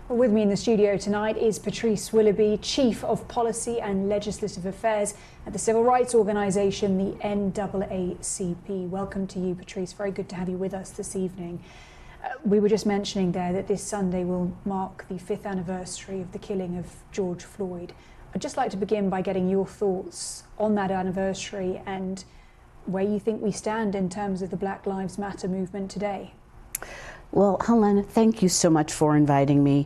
Well, with me in the studio tonight is Patrice Willoughby, Chief of Policy and Legislative Affairs at the civil rights organisation, the NAACP. Welcome to you, Patrice. Very good to have you with us this evening. We were just mentioning there that this Sunday will mark the 5th anniversary of the killing of George Floyd. I'd just like to begin by getting your thoughts on that anniversary and where you think we stand in terms of the Black Lives Matter movement today. Well, Helen, thank you so much for inviting me.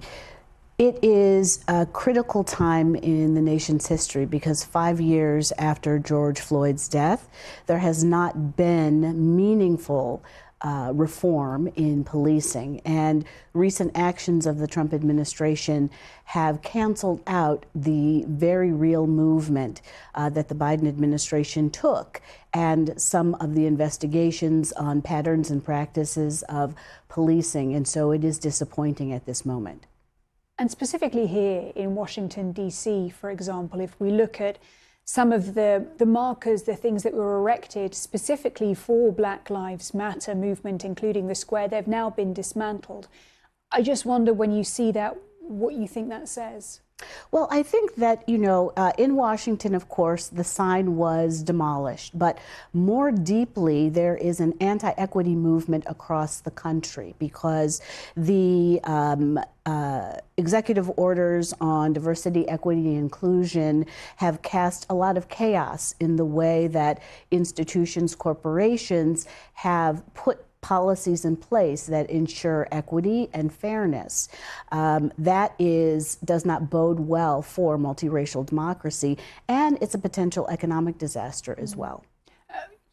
It is a critical time in the nation's history because 5 years after George Floyd's death, there has not been meaningful reform in policing, and recent actions of the Trump administration have canceled out the very real movement that the Biden administration took, and some of the investigations on patterns and practices of policing, and so it is disappointing at this moment. And specifically here in Washington, D.C., for example, if we look at some of the markers, the things that were erected specifically for Black Lives Matter movement, including the square, they've now been dismantled. I just wonder, when you see that, what you think that says. Well, I think that, in Washington, of course, the sign was demolished, but more deeply, there is an anti-equity movement across the country because the executive orders on diversity, equity, and inclusion have cast a lot of chaos in the way that institutions, corporations have put policies in place that ensure equity and fairness. That does not bode well for multiracial democracy, and it's a potential economic disaster as well.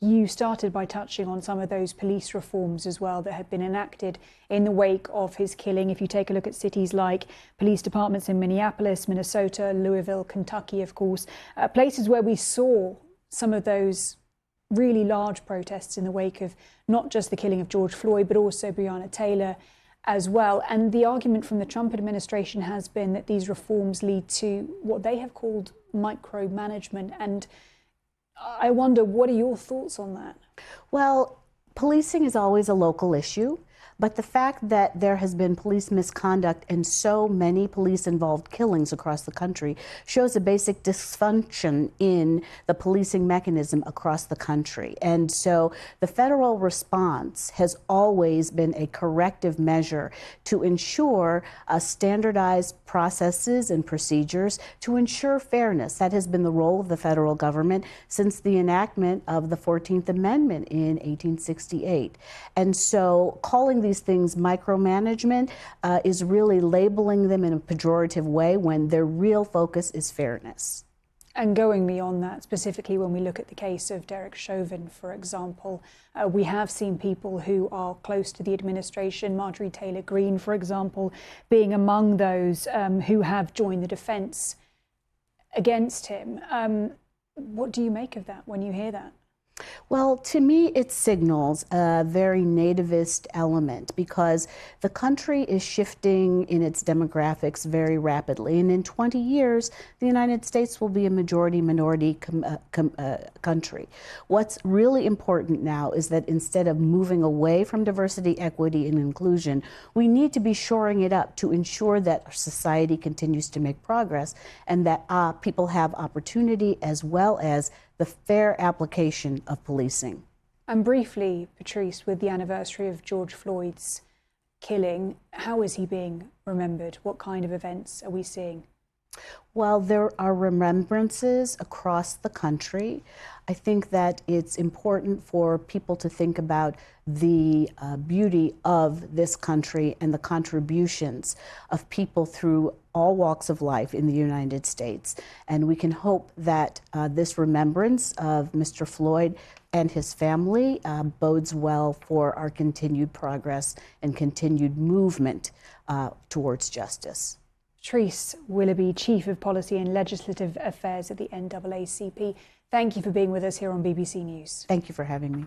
You started by touching on some of those police reforms as well that have been enacted in the wake of his killing. If you take a look at cities like police departments in Minneapolis, Minnesota, Louisville, Kentucky, of course, places where we saw some of those really large protests in the wake of not just the killing of George Floyd, but also Breonna Taylor as well. And the argument from the Trump administration has been that these reforms lead to what they have called micromanagement. And I wonder, what are your thoughts on that? Well, policing is always a local issue. But the fact that there has been police misconduct and so many police-involved killings across the country shows a basic dysfunction in the policing mechanism across the country. And so the federal response has always been a corrective measure to ensure standardized processes and procedures to ensure fairness. That has been the role of the federal government since the enactment of the 14th Amendment in 1868. And so calling these things micromanagement is really labeling them in a pejorative way when their real focus is fairness. And going beyond that, specifically when we look at the case of Derek Chauvin, for example, we have seen people who are close to the administration, Marjorie Taylor Greene, for example, being among those who have joined the defense against him. What do you make of that when you hear that? Well, to me, it signals a very nativist element because the country is shifting in its demographics very rapidly. And in 20 years, the United States will be a majority-minority country. What's really important now is that instead of moving away from diversity, equity, and inclusion, we need to be shoring it up to ensure that our society continues to make progress and that people have opportunity as well as the fair application of policing. And briefly, Patrice, with the anniversary of George Floyd's killing, how is he being remembered? What kind of events are we seeing? Well, there are remembrances across the country. I think that it's important for people to think about the beauty of this country and the contributions of people through all walks of life in the United States. And we can hope that this remembrance of Mr. Floyd and his family bodes well for our continued progress and continued movement towards justice. Patrice Willoughby, Chief of Policy and Legislative Affairs at the NAACP. Thank you for being with us here on BBC News. Thank you for having me.